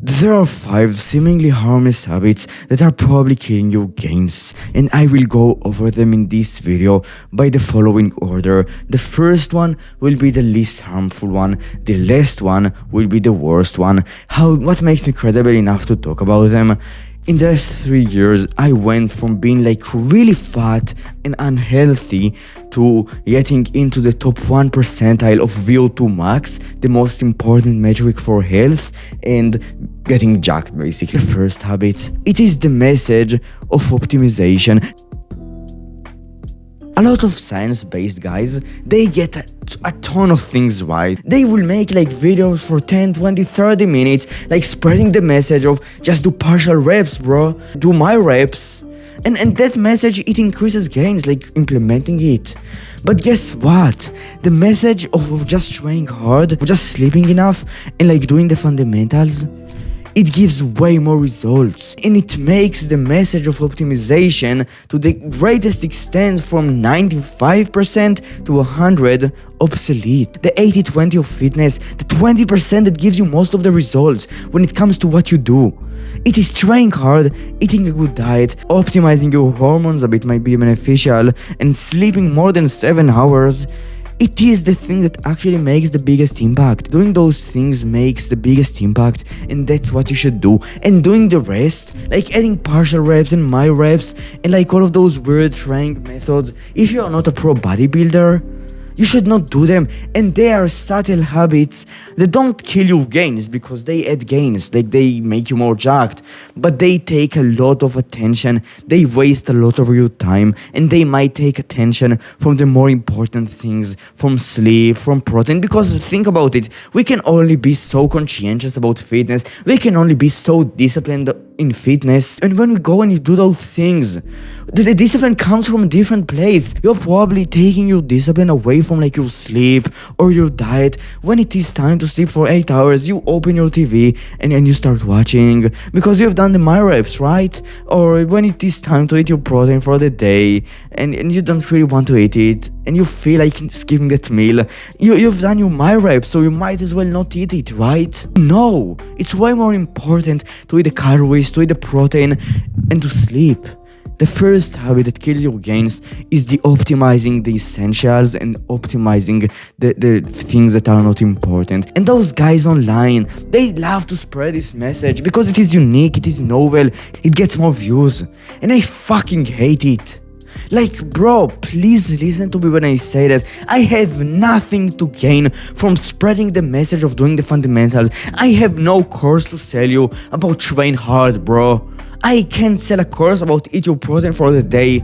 There are 5 seemingly harmless habits that are probably killing your gains, and I will go over them in this video by the following order. The first one will be the least harmful one, the last one will be the worst one. What makes me credible enough to talk about them? In the last 3 years, I went from being like really fat and unhealthy to getting into the top 1 percentile of VO2 max, the most important metric for health, and getting jacked basically. The first habit, it is the message of optimization. A lot of science-based guys, they get a ton of things right. They will make like videos for 10, 20, 30 minutes, like spreading the message of just do partial reps, bro, do my reps. And that message, it increases gains, like implementing it. But guess what? The message of just trying hard, of just sleeping enough, and like doing the fundamentals, it gives way more results, and it makes the message of optimization to the greatest extent from 95% to 100 obsolete. The 80-20 of fitness, the 20% that gives you most of the results when it comes to what you do. It is trying hard, eating a good diet, optimizing your hormones a bit might be beneficial, and sleeping more than 7 hours. It is the thing that actually makes the biggest impact. Doing those things makes the biggest impact, and that's what you should do. And doing the rest, like adding partial reps and my reps, and like all of those weird training methods, if you are not a pro bodybuilder, you should not do them. And they are subtle habits that don't kill your gains because they add gains, like they make you more jacked, but they take a lot of attention, they waste a lot of your time, and they might take attention from the more important things, from sleep, from protein. Because think about it, we can only be so conscientious about fitness, we can only be so disciplined in fitness, and when we go and you do those things, the discipline comes from a different place. You're probably taking your discipline away from like your sleep or your diet. When it is time to sleep for 8 hours, you open your TV and you start watching because you have done the my reps, right? Or when it is time to eat your protein for the day and you don't really want to eat it and you feel like skipping that meal, you've done your my reps, so you might as well not eat it, right? No, it's way more important to eat the calories, to eat the protein, and to sleep. The first habit that kills your gains is the optimizing the essentials and optimizing the things that are not important. And those guys online, they love to spread this message because it is unique, it is novel, it gets more views. And I fucking hate it. Like, bro, please listen to me when I say that I have nothing to gain from spreading the message of doing the fundamentals. I have no course to sell you about train hard, bro. I can't sell a course about eat your protein for the day.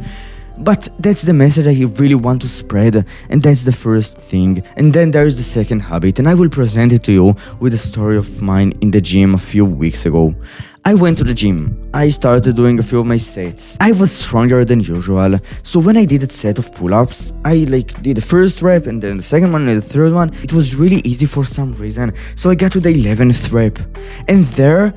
But that's the message I really want to spread, and that's the first thing. And then there is the second habit, and I will present it to you with a story of mine in the gym a few weeks ago. I went to the gym. I started doing a few of my sets. I was stronger than usual, so when I did a set of pull-ups, I did the first rep and then the second one and the third one. It was really easy for some reason, so I got to the 11th rep. And there,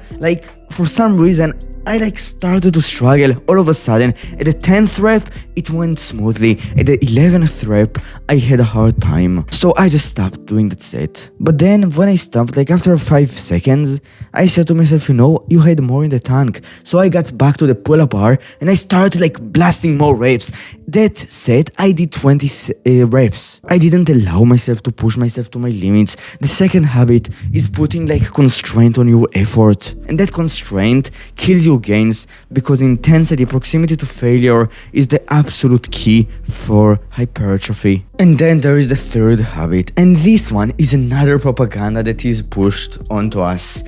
for some reason, I started to struggle all of a sudden. At the 10th rep, it went smoothly. At the 11th rep, I had a hard time. So I just stopped doing that set. But then when I stopped, after 5 seconds, I said to myself, you had more in the tank. So I got back to the pull-up bar and I started blasting more reps. That set, I did 20 reps. I didn't allow myself to push myself to my limits. The second habit is putting constraint on your effort. And that constraint kills your gains because intensity, proximity to failure is the absolute key for hypertrophy. And then there is the third habit, and this one is another propaganda that is pushed onto us.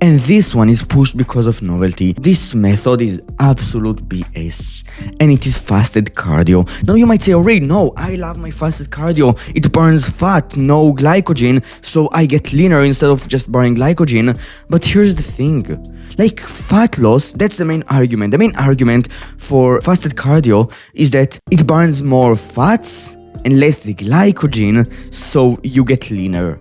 And this one is pushed because of novelty. This method is absolute BS, and it is fasted cardio. Now you might say, no, I love my fasted cardio. It burns fat, no glycogen, so I get leaner instead of just burning glycogen. But here's the thing. Fat loss, that's the main argument. The main argument for fasted cardio is that it burns more fats and less the glycogen, so you get leaner.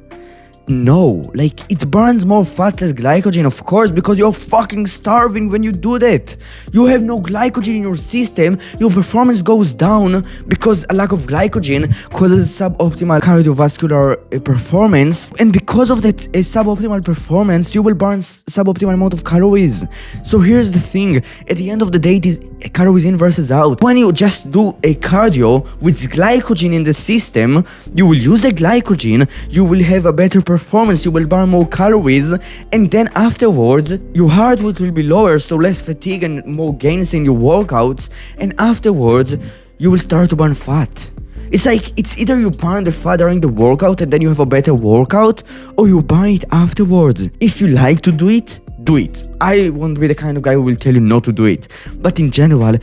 No, like it burns more fat, less glycogen, of course, because you're fucking starving when you do that. You have no glycogen in your system, your performance goes down because a lack of glycogen causes suboptimal cardiovascular performance, and because of that suboptimal performance, you will burn suboptimal amount of calories. So here's the thing: at the end of the day, it is calories in versus out. When you just do a cardio with glycogen in the system, you will use the glycogen, you will have a better performance, you will burn more calories, and then afterwards your heart rate will be lower, so less fatigue and more gains in your workouts, and afterwards you will start to burn fat. It's like, it's either you burn the fat during the workout and then you have a better workout, or you burn it afterwards. If you like to do it, do it. I won't be the kind of guy who will tell you not to do it. But in general,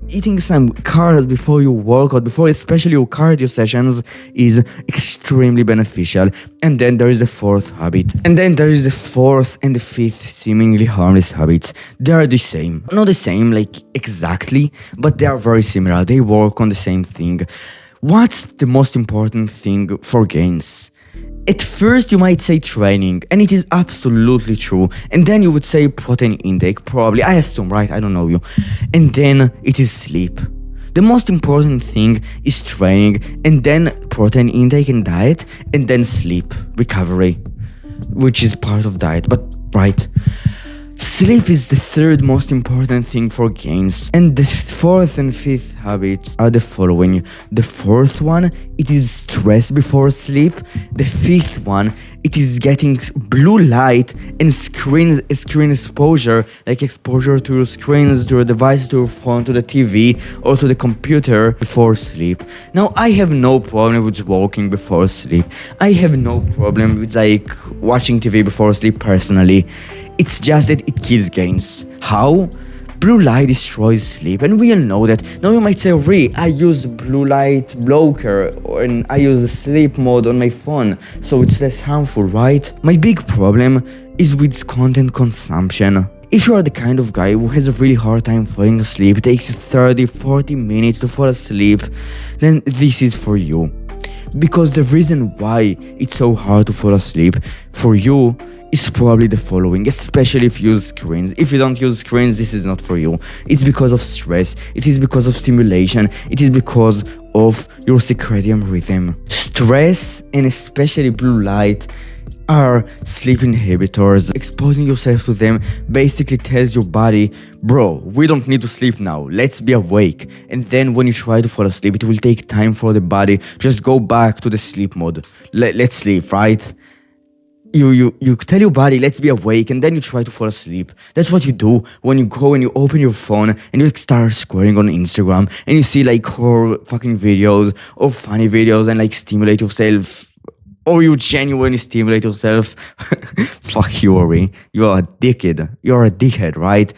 eating some carbs before you work out, before especially your cardio sessions, is extremely beneficial. And then there is the fourth habit. And then there is the fourth and the fifth seemingly harmless habits. They are the same. Not the same, like exactly, but they are very similar. They work on the same thing. What's the most important thing for gains? At first you might say training, and it is absolutely true, and then you would say protein intake, probably, I assume, right? I don't know you. And then it is sleep. The most important thing is training, and then protein intake and diet, and then sleep, recovery, which is part of diet, but right. Sleep is the third most important thing for gains, and the fourth and fifth habits are the following. The fourth one, it is stress before sleep. The fifth one, it is getting blue light and screen exposure, like exposure to your screens, to your device, to your phone, to the TV, or to the computer before sleep. Now, I have no problem with walking before sleep. I have no problem with like watching TV before sleep personally. It's just that it kills gains. How? Blue light destroys sleep, and we all know that. Now you might say, I use blue light blocker, and I use the sleep mode on my phone, so it's less harmful, right? My big problem is with content consumption. If you are the kind of guy who has a really hard time falling asleep, it takes 30-40 minutes to fall asleep, then this is for you. Because the reason why it's so hard to fall asleep for you is probably the following, especially if you use screens. If you don't use screens, this is not for you. It's because of stress, it is because of stimulation, it is because of your circadian rhythm. Stress, and especially blue light, are sleep inhibitors. Exposing yourself to them basically tells your body, bro, we don't need to sleep now, let's be awake. And then when you try to fall asleep, it will take time for the body just go back to the sleep mode. Let's sleep, right? You tell your body, let's be awake, and then you try to fall asleep. That's what you do when you go and you open your phone and you start scrolling on Instagram and you see like horror fucking videos or funny videos and like stimulate yourself, or you genuinely stimulate yourself. Fuck you, Ori. You're a dickhead. You're a dickhead, right?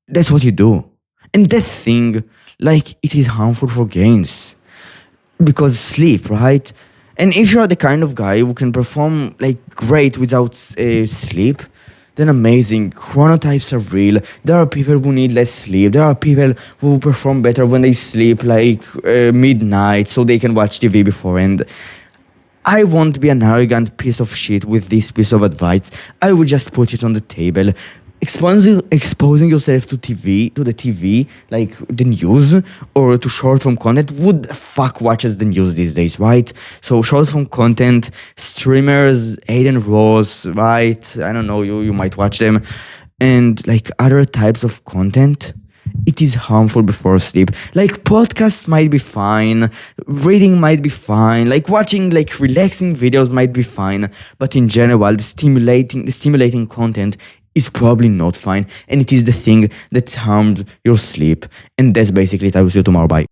That's what you do. And that thing, like, it is harmful for gains. Because sleep, right? And if you're the kind of guy who can perform like great without sleep, then amazing. Chronotypes are real. There are people who need less sleep. There are people who perform better when they sleep like midnight so they can watch TV beforehand. I won't be an arrogant piece of shit with this piece of advice. I will just put it on the table. Exposing yourself to the TV, like the news, or to short form content. Who the fuck watches the news these days, right? So short form content, streamers, Aiden Ross, right? I don't know, you might watch them. And like other types of content, it is harmful before sleep. Like podcasts might be fine, reading might be fine, like watching like relaxing videos might be fine, but in general, the stimulating content is probably not fine, and it is the thing that harmed your sleep. And that's basically it. I will see you tomorrow. Bye.